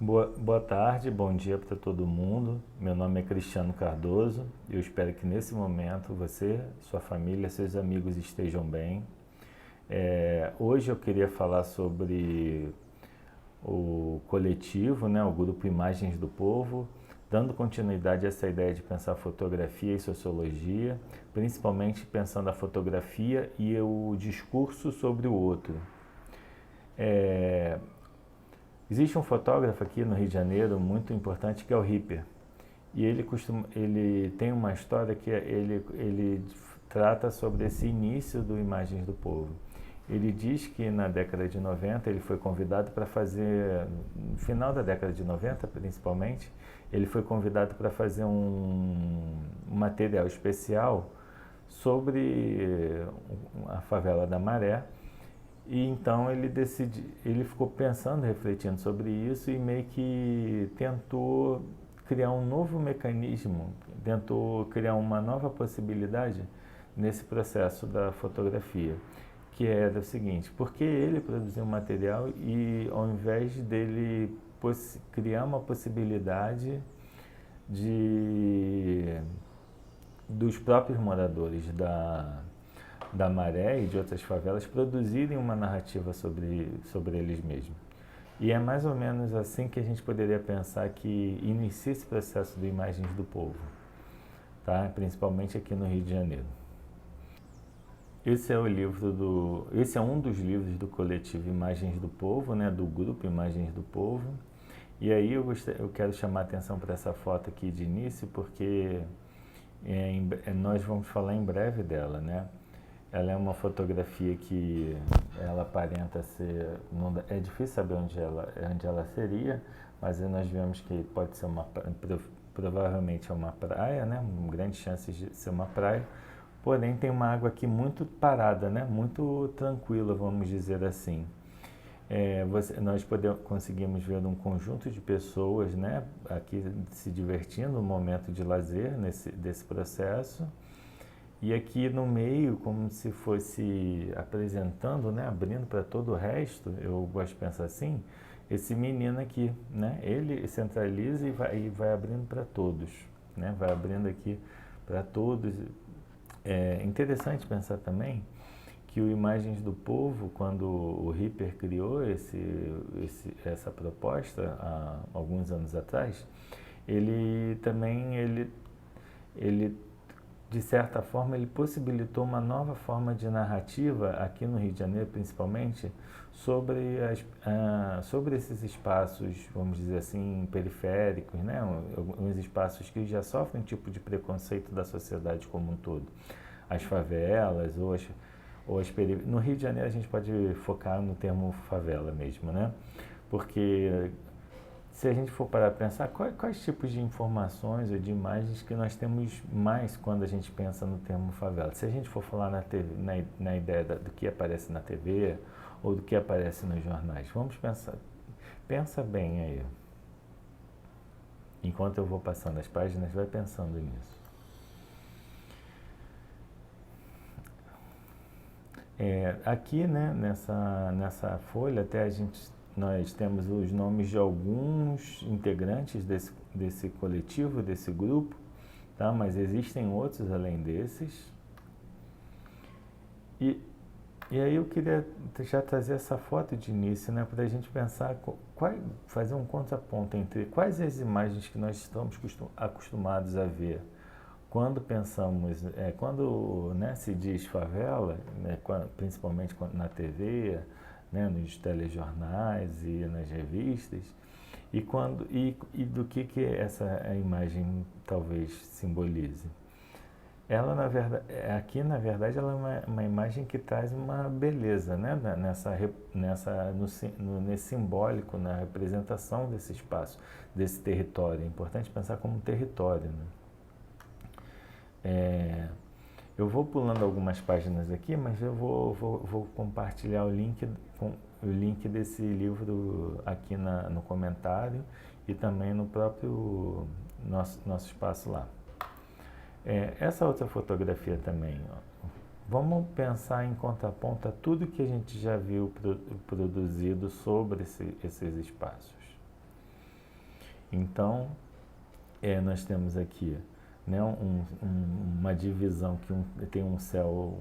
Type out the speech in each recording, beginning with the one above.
Boa tarde, bom dia para todo mundo. Meu nome é Cristiano Cardoso e eu espero que nesse momento você, sua família, seus amigos estejam bem. Hoje eu queria falar sobre o coletivo, né, o grupo Imagens do Povo, dando continuidade a essa ideia de pensar fotografia e sociologia, principalmente pensando a fotografia e o discurso sobre o outro. É, Existe um fotógrafo aqui no Rio de Janeiro muito importante que é o Ripper. E ele tem uma história que ele trata sobre esse início do Imagens do Povo. Ele diz que na década de 90 ele foi convidado para fazer, no final da década de 90 principalmente, ele foi convidado para fazer um material especial sobre a favela da Maré, e então ele ficou pensando, refletindo sobre isso e meio que tentou criar um novo mecanismo, tentou criar uma nova possibilidade nesse processo da fotografia, que era o seguinte: por que ele produzir um material e ao invés dele criar uma possibilidade de dos próprios moradores da Maré e de outras favelas produzirem uma narrativa sobre eles mesmos. E é mais ou menos assim que a gente poderia pensar que inicia esse processo de Imagens do Povo, tá? Principalmente aqui no Rio de Janeiro. Esse é um dos livros do coletivo Imagens do Povo, né, do grupo Imagens do Povo. E aí eu quero chamar a atenção para essa foto aqui de início, porque nós vamos falar em breve dela, né? Ela é uma fotografia que ela aparenta ser, não, é difícil saber onde ela seria, mas nós vemos que pode ser provavelmente é uma praia, né? Grandes chances de ser uma praia, porém tem uma água aqui muito parada, né? Muito tranquila, vamos dizer assim. Conseguimos ver um conjunto de pessoas, né, aqui se divertindo, um momento de lazer desse processo. E aqui no meio, como se fosse apresentando, né, abrindo para todo o resto, eu gosto de pensar assim, esse menino aqui, né, ele centraliza e vai abrindo para todos, né, vai abrindo aqui para todos. É interessante pensar também que o Imagens do Povo, quando o Ripper criou essa proposta há alguns anos atrás, ele também ele de certa forma, ele possibilitou uma nova forma de narrativa aqui no Rio de Janeiro, principalmente, sobre esses espaços, vamos dizer assim, periféricos, né? Uns espaços que já sofrem um tipo de preconceito da sociedade como um todo. As favelas ou as periferias. No Rio de Janeiro a gente pode focar no termo favela mesmo, né? Porque se a gente for parar para pensar, quais tipos de informações ou de imagens que nós temos mais quando a gente pensa no termo favela? Se a gente for falar na ideia do que aparece na TV ou do que aparece nos jornais, vamos pensar, pensa bem aí. Enquanto eu vou passando as páginas, vai pensando nisso. Aqui, né, nessa folha, nós temos os nomes de alguns integrantes desse coletivo, desse grupo, tá? Mas existem outros além desses. E, e aí eu queria já trazer essa foto de início, né, para a gente pensar, fazer um contraponto entre quais as imagens que nós estamos acostumados a ver quando pensamos, quando, né, se diz favela, né, principalmente na TV, né, nos telejornais e nas revistas, e do que essa imagem talvez simbolize. Ela, aqui na verdade, ela é uma imagem que traz uma beleza, né, nesse simbólico, na representação desse espaço, desse território. É importante pensar como um território, né? Eu vou pulando algumas páginas aqui, mas eu vou compartilhar o link desse livro aqui no comentário e também no próprio nosso espaço lá. Essa outra fotografia também, ó. Vamos pensar em contraponto a tudo que a gente já viu produzido sobre esses espaços. Então, nós temos aqui, né, uma divisão que tem um céu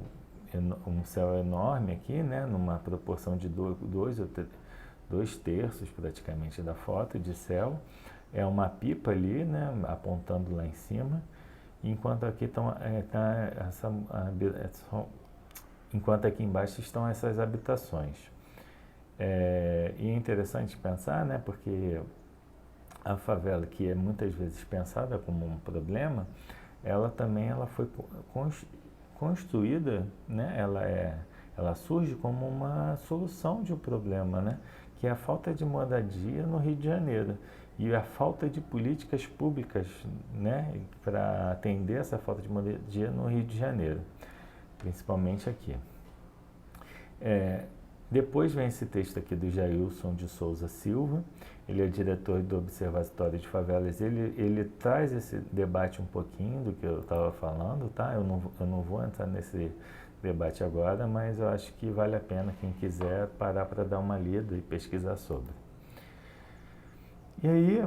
enorme aqui, né, numa proporção de 2/3 praticamente da foto de céu. É uma pipa ali, né, apontando lá em cima, enquanto aqui enquanto aqui embaixo estão essas habitações. E é interessante pensar, né, porque a favela, que é muitas vezes pensada como um problema, ela foi construída, né, ela surge como uma solução de um problema, né, que é a falta de moradia no Rio de Janeiro e a falta de políticas públicas, né, para atender essa falta de moradia no Rio de Janeiro, principalmente aqui. Depois vem esse texto aqui do Jailson de Souza Silva. Ele é diretor do Observatório de Favelas. Ele traz esse debate um pouquinho do que eu estava falando, tá? Eu não vou entrar nesse debate agora, mas eu acho que vale a pena quem quiser parar para dar uma lida e pesquisar sobre. E aí,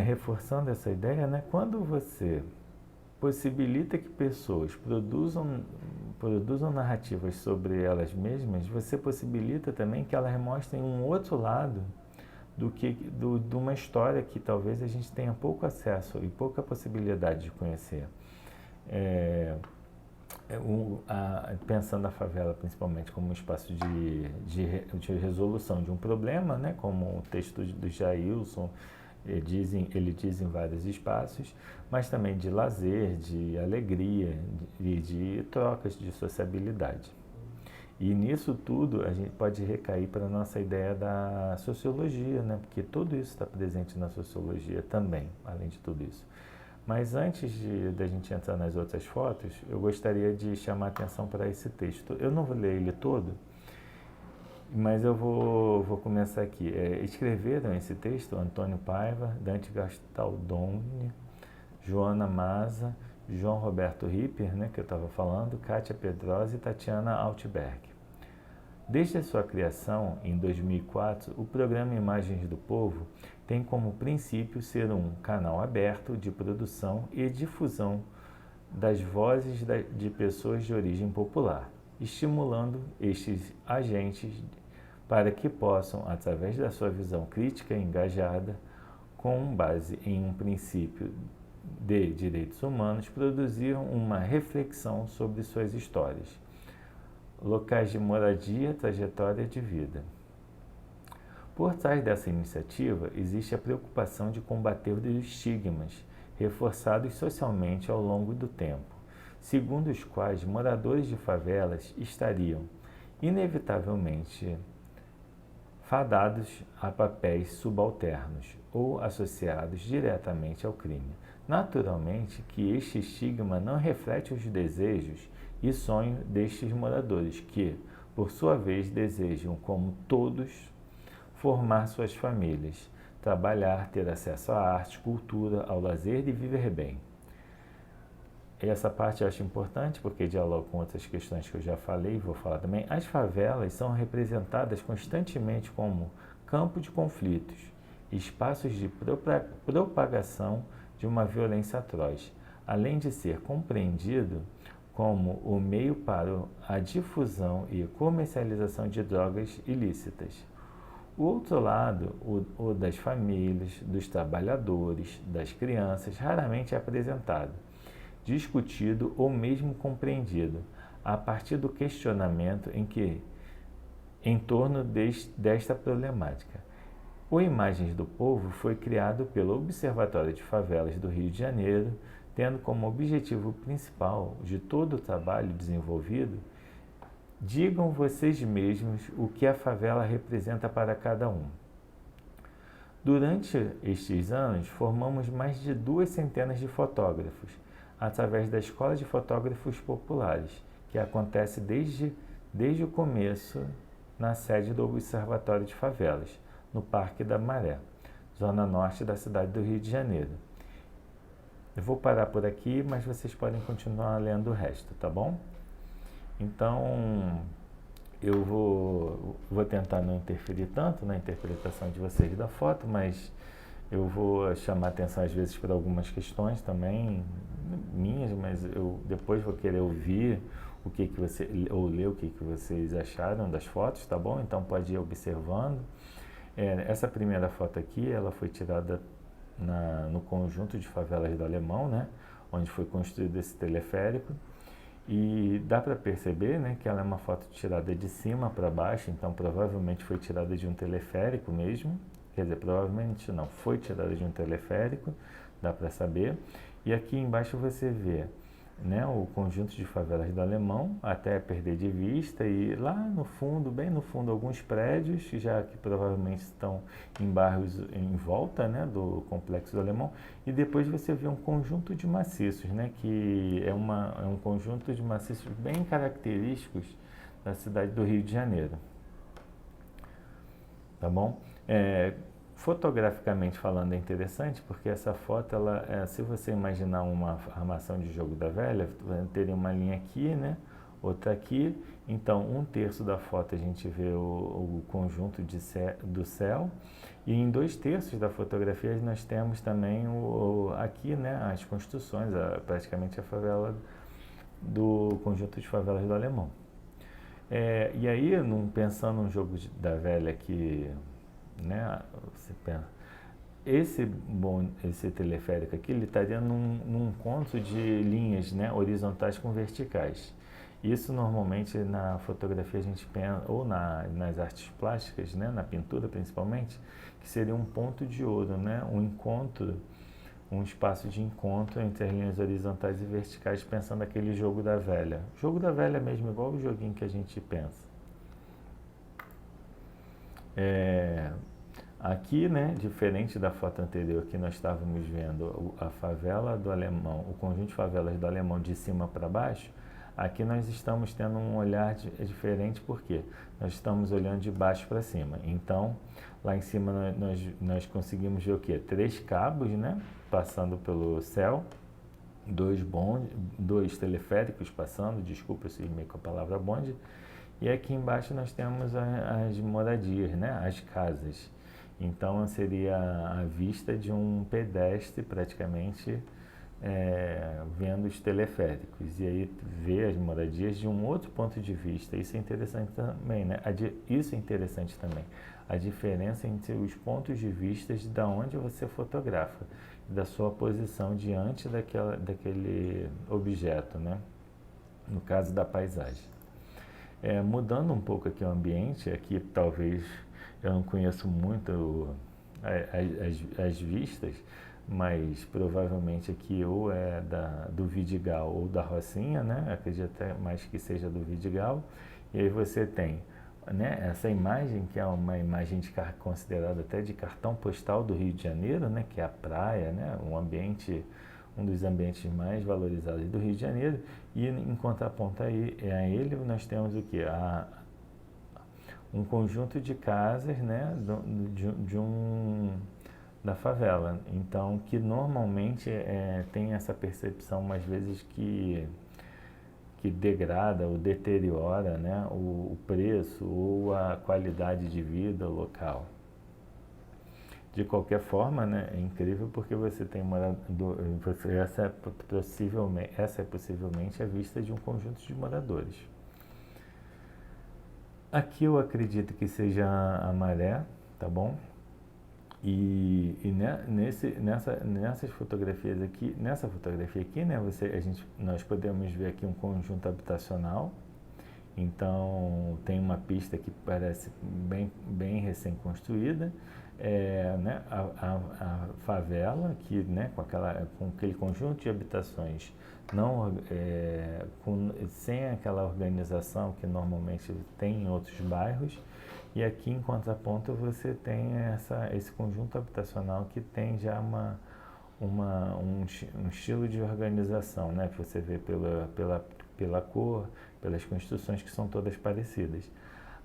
reforçando essa ideia, né? Quando você possibilita que pessoas produzam narrativas sobre elas mesmas, você possibilita também que elas mostrem um outro lado de uma história que talvez a gente tenha pouco acesso e pouca possibilidade de conhecer. Pensando a favela principalmente como um espaço de resolução de um problema, né, como o texto do Jailson, ele diz em vários espaços, mas também de lazer, de alegria e de trocas, de sociabilidade. E nisso tudo a gente pode recair para a nossa ideia da sociologia, né? Porque tudo isso está presente na sociologia também, além de tudo isso. Mas antes da gente entrar nas outras fotos, eu gostaria de chamar a atenção para esse texto. Eu não vou ler ele todo, mas eu vou começar aqui. Escreveram esse texto Antônio Paiva, Dante Gastaldoni, Joana Maza, João Roberto Ripper, né, que eu estava falando, Kátia Pedrosa e Tatiana Altberg. Desde a sua criação, em 2004, o programa Imagens do Povo tem como princípio ser um canal aberto de produção e difusão das vozes de pessoas de origem popular, estimulando estes agentes para que possam, através da sua visão crítica e engajada, com base em um princípio de direitos humanos, produzir uma reflexão sobre suas histórias, locais de moradia, trajetória de vida. Por trás dessa iniciativa, existe a preocupação de combater os estigmas reforçados socialmente ao longo do tempo, segundo os quais moradores de favelas estariam inevitavelmente fadados a papéis subalternos ou associados diretamente ao crime. Naturalmente que este estigma não reflete os desejos e sonhos destes moradores que, por sua vez, desejam, como todos, formar suas famílias, trabalhar, ter acesso à arte, cultura, ao lazer e viver bem. Essa parte eu acho importante porque dialoga com outras questões que eu já falei e vou falar também. As favelas são representadas constantemente como campo de conflitos, espaços de propagação de uma violência atroz, além de ser compreendido como o meio para a difusão e comercialização de drogas ilícitas. O outro lado, o das famílias, dos trabalhadores, das crianças, raramente é apresentado, discutido ou mesmo compreendido, a partir do questionamento em torno desta problemática. O Imagens do Povo foi criado pelo Observatório de Favelas do Rio de Janeiro, tendo como objetivo principal de todo o trabalho desenvolvido: digam vocês mesmos o que a favela representa para cada um. Durante estes anos, formamos mais de 200 de fotógrafos, através da Escola de Fotógrafos Populares, que acontece desde o começo na sede do Observatório de Favelas, no Parque da Maré, zona norte da cidade do Rio de Janeiro. Eu vou parar por aqui, mas vocês podem continuar lendo o resto, tá bom? Então, eu vou tentar não interferir tanto na interpretação de vocês da foto, mas Eu vou chamar atenção às vezes para algumas questões também minhas, mas eu depois vou querer ouvir o que que você, ou ler o que que vocês acharam das fotos, tá bom? Então pode ir observando. Essa primeira foto aqui, ela foi tirada no conjunto de favelas do Alemão, né? Onde foi construído esse teleférico. E dá para perceber, né, que ela é uma foto tirada de cima para baixo, então provavelmente foi tirada de um teleférico mesmo. Quer dizer, provavelmente não, foi tirada de um teleférico, dá para saber. E aqui embaixo você vê, né, o conjunto de favelas do Alemão, até perder de vista, e lá no fundo, bem no fundo, alguns prédios, já que provavelmente estão em bairros em volta, né, do Complexo do Alemão, e depois você vê um conjunto de maciços, né, que é um conjunto de maciços bem característicos da cidade do Rio de Janeiro, tá bom? Fotograficamente falando é interessante porque essa foto, se você imaginar uma armação de jogo da velha, teria uma linha aqui, né? Outra aqui. Então, um terço da foto a gente vê o conjunto do céu, e em 2/3 da fotografia nós temos também aqui, né, as construções, praticamente a favela do conjunto de favelas do Alemão. E aí, pensando num jogo da velha aqui, né, você pensa, esse teleférico aqui, ele estaria num conto de linhas, né, horizontais com verticais. Isso normalmente na fotografia a gente pensa, ou nas artes plásticas, né, na pintura principalmente, que seria um ponto de ouro, né, um espaço de encontro entre as linhas horizontais e verticais, pensando aquele jogo da velha. Jogo da velha mesmo, igual o joguinho que a gente pensa. Aqui, né, diferente da foto anterior que nós estávamos vendo a favela do Alemão, o conjunto de favelas do Alemão de cima para baixo, aqui nós estamos tendo um olhar diferente porque nós estamos olhando de baixo para cima. Então, lá em cima nós conseguimos ver o quê? 3 cabos, né, passando pelo céu, 2 teleféricos passando, desculpa se meio com a palavra bonde, e aqui embaixo nós temos as moradias, né, as casas. Então seria a vista de um pedestre praticamente vendo os teleféricos, e aí ver as moradias de um outro ponto de vista. Isso é interessante também, né? Isso é interessante também, a diferença entre os pontos de vista de onde você fotografa, da sua posição diante daquele objeto, né? No caso da paisagem. Mudando um pouco aqui o ambiente, aqui talvez eu não conheço muito as vistas, mas provavelmente aqui ou é do Vidigal ou da Rocinha, né? Acredito até mais que seja do Vidigal. E aí você tem, né, essa imagem que é uma imagem considerada até de cartão postal do Rio de Janeiro, né, que é a praia, né, um dos ambientes mais valorizados do Rio de Janeiro, e em contraponto a ele nós temos o que? Um conjunto de casas, né, da favela. Então, que normalmente tem essa percepção, às vezes, que degrada ou deteriora, né, o preço ou a qualidade de vida local. De qualquer forma, né, é incrível porque você tem essa é possivelmente a vista de um conjunto de moradores. Aqui eu acredito que seja a maré, tá bom? Nessas fotografias aqui, nessa fotografia aqui, né, nós podemos ver aqui um conjunto habitacional. Então tem uma pista que parece bem recém-construída, né, a favela que, né, com aquele conjunto de habitações, sem aquela organização que normalmente tem em outros bairros. E aqui em contraponto você tem esse conjunto habitacional que tem já um estilo de organização, né, que você vê pela cor, pelas construções que são todas parecidas.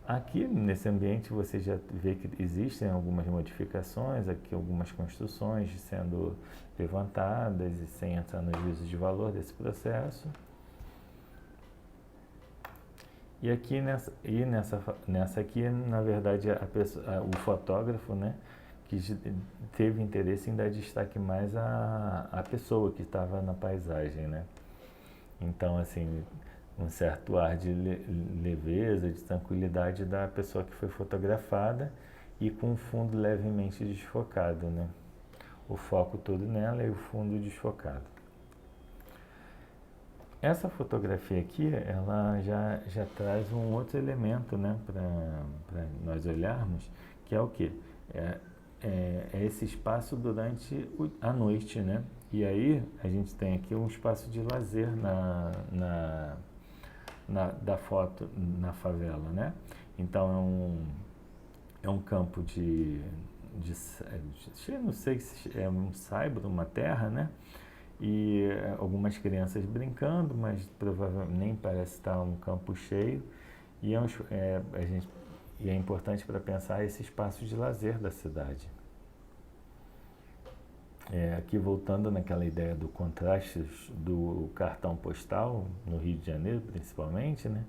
Aqui nesse ambiente você já vê que existem algumas modificações, aqui algumas construções sendo levantadas e sem entrar no juízo de valor desse processo. E aqui nessa aqui, na verdade, o fotógrafo, né, teve interesse em dar destaque mais à pessoa que estava na paisagem, né? Então, assim, um certo ar de leveza, de tranquilidade da pessoa que foi fotografada e com o fundo levemente desfocado, né? O foco todo nela e o fundo desfocado. Essa fotografia aqui, ela já traz um outro elemento, né, para nós olharmos, que é o quê? É esse espaço durante a noite, né? E aí a gente tem aqui um espaço de lazer da foto na favela, né? Então é um campo não sei se é um saibro, uma terra, né? E algumas crianças brincando, mas provavelmente nem parece estar um campo cheio. E é importante para pensar esse espaço de lazer da cidade. Aqui voltando naquela ideia do contraste do cartão postal, no Rio de Janeiro principalmente, né?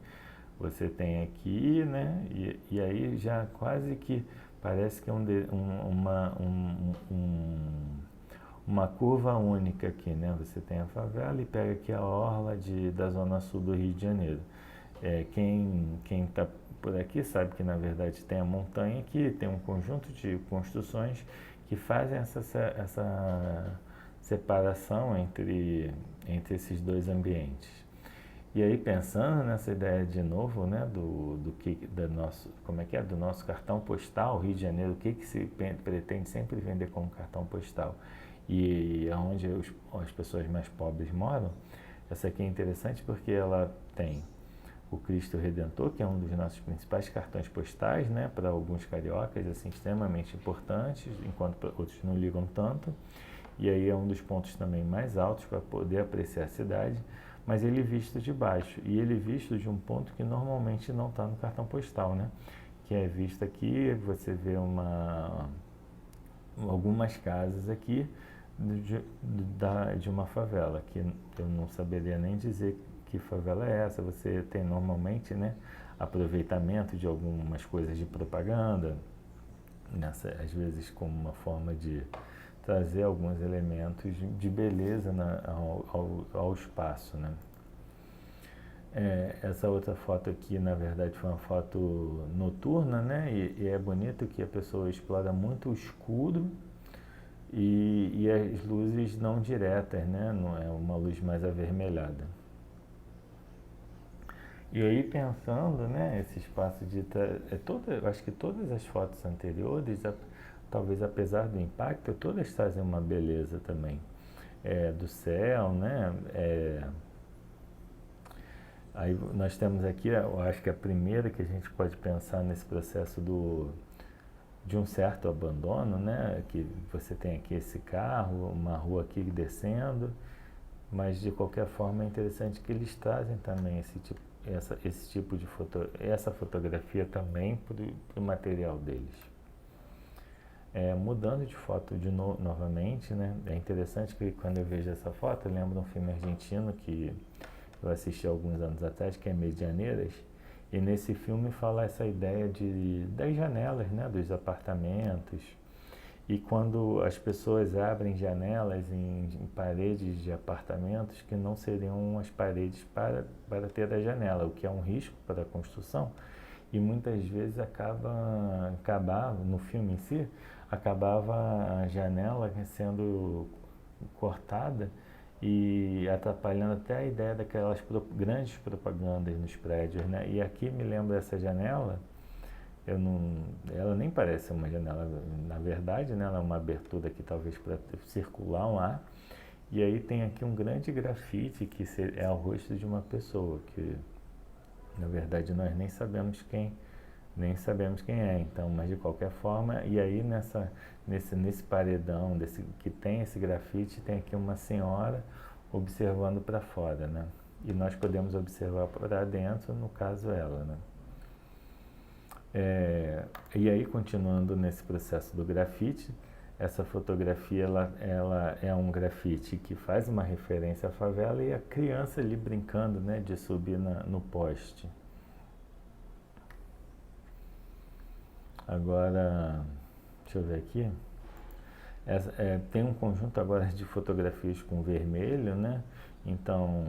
Você tem aqui, né? E aí já quase que parece que é uma curva única aqui, né? Você tem a favela e pega aqui a orla da zona sul do Rio de Janeiro. Quem está por aqui sabe que na verdade tem a montanha aqui, tem um conjunto de construções que fazem essa separação entre esses dois ambientes. E aí pensando nessa ideia de novo, né, do nosso cartão postal, Rio de Janeiro, o que se pretende sempre vender como cartão postal e onde as pessoas mais pobres moram, essa aqui é interessante porque ela tem o Cristo Redentor, que é um dos nossos principais cartões postais, né, para alguns cariocas, assim, extremamente importantes, enquanto outros não ligam tanto. E aí é um dos pontos também mais altos para poder apreciar a cidade, mas ele visto de baixo. E ele visto de um ponto que normalmente não está no cartão postal, né? Que é visto aqui, você vê algumas casas aqui de uma favela, que eu não saberia nem dizer que favela é essa. Você tem normalmente, né, aproveitamento de algumas coisas de propaganda, às vezes como uma forma de trazer alguns elementos de beleza ao espaço, né? Essa outra foto aqui, na verdade, foi uma foto noturna, né? E é bonito que a pessoa explora muito o escuro e as luzes não diretas, né? Não é uma luz mais avermelhada. E aí pensando, né, esse espaço eu acho que todas as fotos anteriores, talvez apesar do impacto, todas trazem uma beleza também, do céu, né? Aí nós temos aqui, eu acho que a primeira que a gente pode pensar nesse processo de um certo abandono, né? Que você tem aqui esse carro, uma rua aqui descendo, mas de qualquer forma é interessante que eles trazem também essa fotografia também para o material deles. Mudando de foto novamente, né? É interessante que quando eu vejo essa foto, eu lembro de um filme argentino que eu assisti alguns anos atrás, que é Medianeiras, e nesse filme fala essa ideia das janelas, né? Dos apartamentos. E quando as pessoas abrem janelas em paredes de apartamentos que não seriam as paredes para ter a janela, o que é um risco para a construção, e muitas vezes acabava no filme em si, acabava a janela sendo cortada e atrapalhando até a ideia daquelas grandes propagandas nos prédios, né? E aqui me lembra essa janela. Ela nem parece uma janela, na verdade, né? Ela é uma abertura aqui talvez para circular um ar. E aí tem aqui um grande grafite que é o rosto de uma pessoa, que na verdade nós nem sabemos quem é, então, mas de qualquer forma, e aí nesse paredão que tem esse grafite, tem aqui uma senhora observando para fora, né? E nós podemos observar para dentro, no caso ela, né? E aí, continuando nesse processo do grafite, essa fotografia ela é um grafite que faz uma referência à favela e a criança ali brincando, né, de subir no poste. Agora, deixa eu ver aqui. Tem um conjunto agora de fotografias com vermelho, né? Então,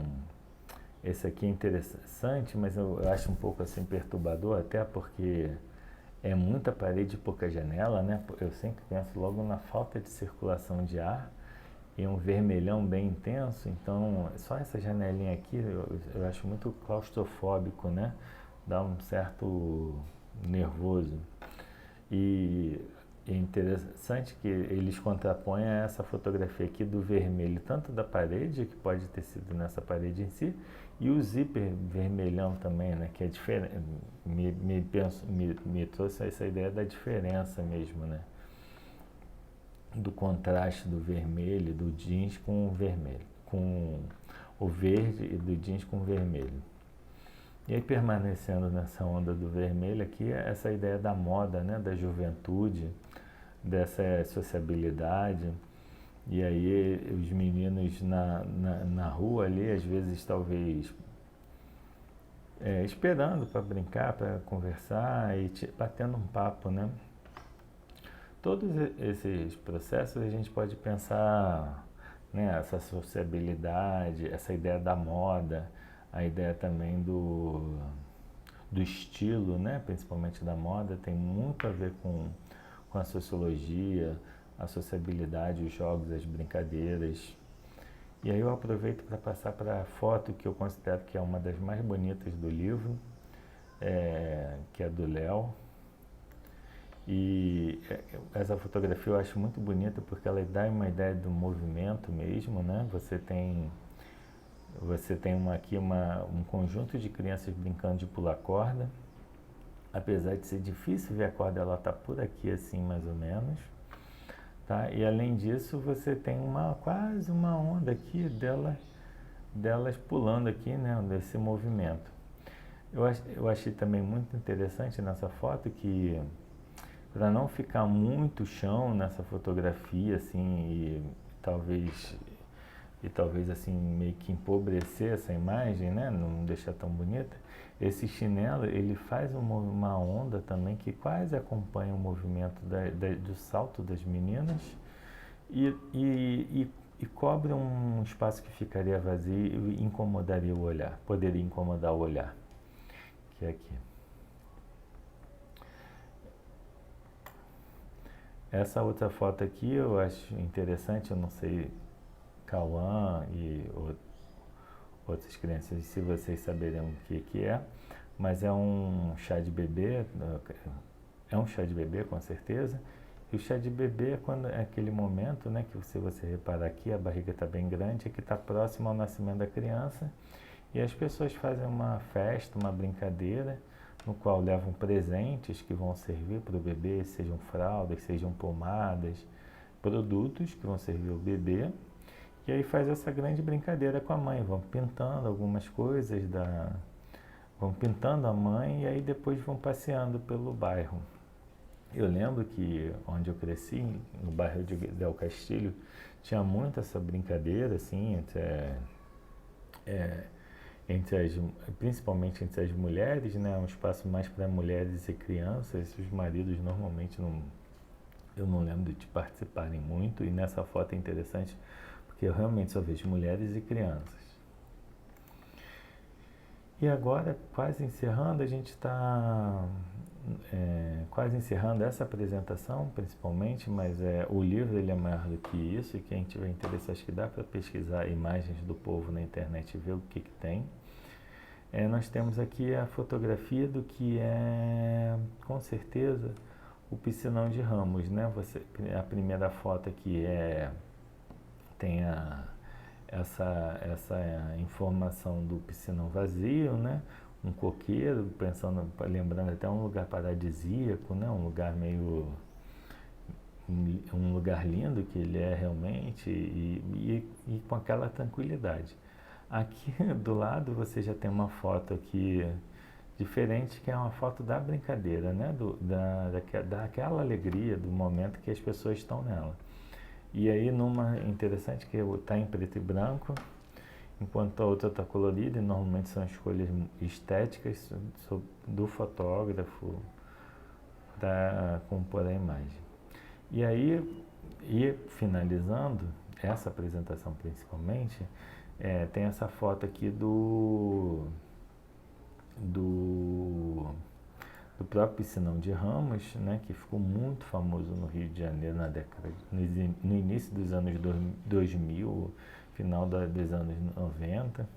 esse aqui é interessante, mas eu acho um pouco assim perturbador, até porque é muita parede e pouca janela, né? Eu sempre penso logo na falta de circulação de ar e um vermelhão bem intenso, então só essa janelinha aqui eu acho muito claustrofóbico, né? Dá um certo nervoso. E é interessante que eles contrapõem a essa fotografia aqui do vermelho, tanto da parede, que pode ter sido nessa parede em si, e o zíper vermelhão também, né, que é diferente, me trouxe essa ideia da diferença mesmo, né, do contraste do vermelho, do jeans com o vermelho, com o verde e do jeans com o vermelho. E aí, permanecendo nessa onda do vermelho aqui, essa ideia da moda, né, da juventude, dessa sociabilidade. E aí os meninos na rua ali, às vezes talvez esperando para brincar, para conversar e batendo um papo, né? Todos esses processos a gente pode pensar, né, essa sociabilidade, essa ideia da moda, a ideia também do estilo, né, principalmente da moda, tem muito a ver com a sociologia, a sociabilidade, os jogos, as brincadeiras. E aí eu aproveito para passar para a foto que eu considero que é uma das mais bonitas do livro, que é do Léo. E essa fotografia eu acho muito bonita porque ela dá uma ideia do movimento mesmo, né? Você tem aqui um conjunto de crianças brincando de pular corda. Apesar de ser difícil ver a corda, ela está por aqui assim mais ou menos. Tá? E além disso, você tem quase uma onda aqui delas pulando aqui, né? Desse movimento. Eu achei também muito interessante nessa foto que, para não ficar muito chão nessa fotografia, assim, talvez assim meio que empobrecer essa imagem, né? Não deixar tão bonita. Esse chinelo, ele faz uma onda também que quase acompanha o movimento do salto das meninas e cobre um espaço que ficaria vazio e incomodaria o olhar, poderia incomodar o olhar, que é aqui. Essa outra foto aqui eu acho interessante, eu não sei, Cauã e outras crianças, se vocês saberem o que é, mas é um chá de bebê, com certeza. E o chá de bebê é quando é aquele momento, né, que se você reparar aqui, a barriga está bem grande, é que está próximo ao nascimento da criança, e as pessoas fazem uma festa, uma brincadeira, no qual levam presentes que vão servir para o bebê, sejam fraldas, sejam pomadas, produtos que vão servir ao bebê. E aí faz essa grande brincadeira com a mãe, vão pintando algumas coisas, vão pintando a mãe e aí depois vão passeando pelo bairro. Eu lembro que onde eu cresci, no bairro de Del Castilho, tinha muito essa brincadeira, assim, principalmente entre as mulheres, né? Um espaço mais para mulheres e crianças. Os maridos normalmente eu não lembro de participarem muito, e nessa foto é interessante porque eu realmente só vejo mulheres e crianças. E agora, quase encerrando, a gente está quase encerrando essa apresentação, principalmente, mas o livro ele é maior do que isso, e quem tiver interesse, acho que dá para pesquisar imagens do povo na internet e ver o que tem. Nós temos aqui a fotografia do que é, com certeza, o piscinão de Ramos, né? A primeira foto aqui tem essa informação do piscinão vazio, né? Um coqueiro, lembrando até um lugar paradisíaco, né? Um lugar lindo que ele é realmente e com aquela tranquilidade. Aqui do lado você já tem uma foto aqui diferente, que é uma foto da brincadeira, né? Daquela alegria do momento que as pessoas estão nela. E aí numa interessante que está em preto e branco, enquanto a outra está colorida, e normalmente são escolhas estéticas do fotógrafo para compor a imagem. E aí E finalizando essa apresentação principalmente, tem essa foto aqui do, do próprio Piscinão de Ramos, né, que ficou muito famoso no Rio de Janeiro no início dos anos 2000, final dos anos 90.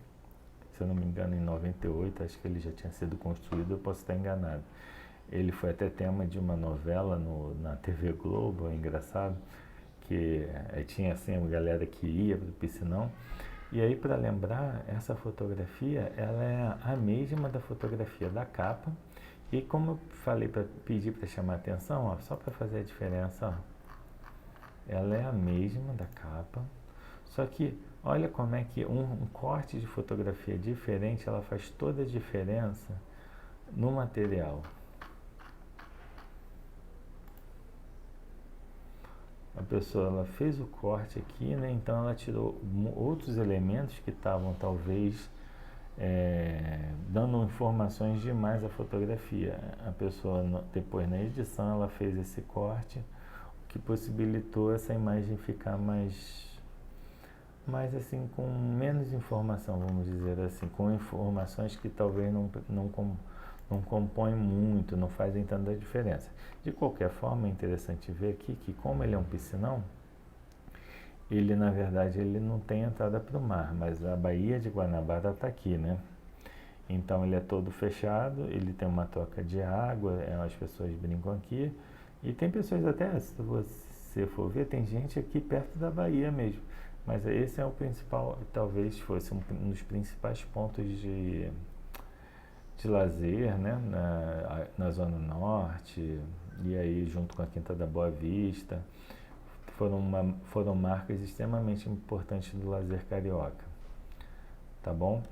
Se eu não me engano, em 98, acho que ele já tinha sido construído, eu posso estar enganado. Ele foi até tema de uma novela na TV Globo, é engraçado, que tinha assim uma galera que ia para o Piscinão. E aí, para lembrar, essa fotografia, ela é a mesma da fotografia da capa. E como eu falei, para pedir para chamar a atenção, ó, só para fazer a diferença, ó, ela é a mesma da capa, só que olha como é que um corte de fotografia diferente, ela faz toda a diferença no material. A pessoa ela fez o corte aqui, né? Então ela tirou outros elementos que estavam talvez dando informações demais à fotografia. A pessoa depois na edição ela fez esse corte, o que possibilitou essa imagem ficar mais assim, com menos informação, vamos dizer assim, com informações que talvez não compõem muito, não fazem tanta diferença. De qualquer forma, é interessante ver aqui que como ele é um piscinão, ele na verdade ele não tem entrada para o mar, mas a Baía de Guanabara está aqui, né? Então ele é todo fechado, ele tem uma troca de água, as pessoas brincam aqui, e tem pessoas até, se você for ver, tem gente aqui perto da Baía mesmo. Mas esse é o principal, talvez fosse um dos principais pontos de lazer, né, na Zona Norte, e aí junto com a Quinta da Boa Vista, foram marcas extremamente importantes do lazer carioca, tá bom?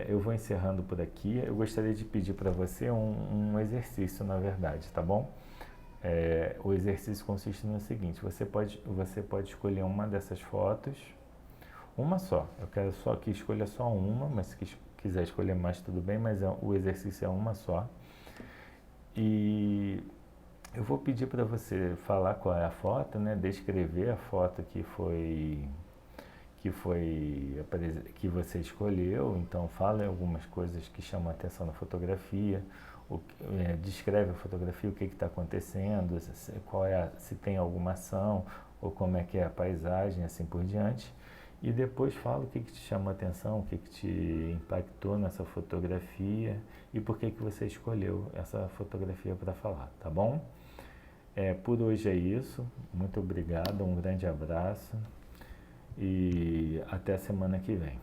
Eu vou encerrando por aqui, eu gostaria de pedir para você um exercício, na verdade, tá bom? O exercício consiste no seguinte, você pode escolher uma dessas fotos, uma só, eu quero só que escolha só uma, mas se quiser escolher mais tudo bem, mas o exercício é uma só. E eu vou pedir para você falar qual é a foto, né? Descrever a foto que você escolheu, então fala algumas coisas que chamam a atenção na fotografia, descreve a fotografia, o que está acontecendo, se tem alguma ação, ou como é que é a paisagem, assim por diante. E depois fala o que te chamou a atenção, o que te impactou nessa fotografia e por que você escolheu essa fotografia para falar, tá bom? Por hoje é isso, muito obrigado, um grande abraço e até a semana que vem.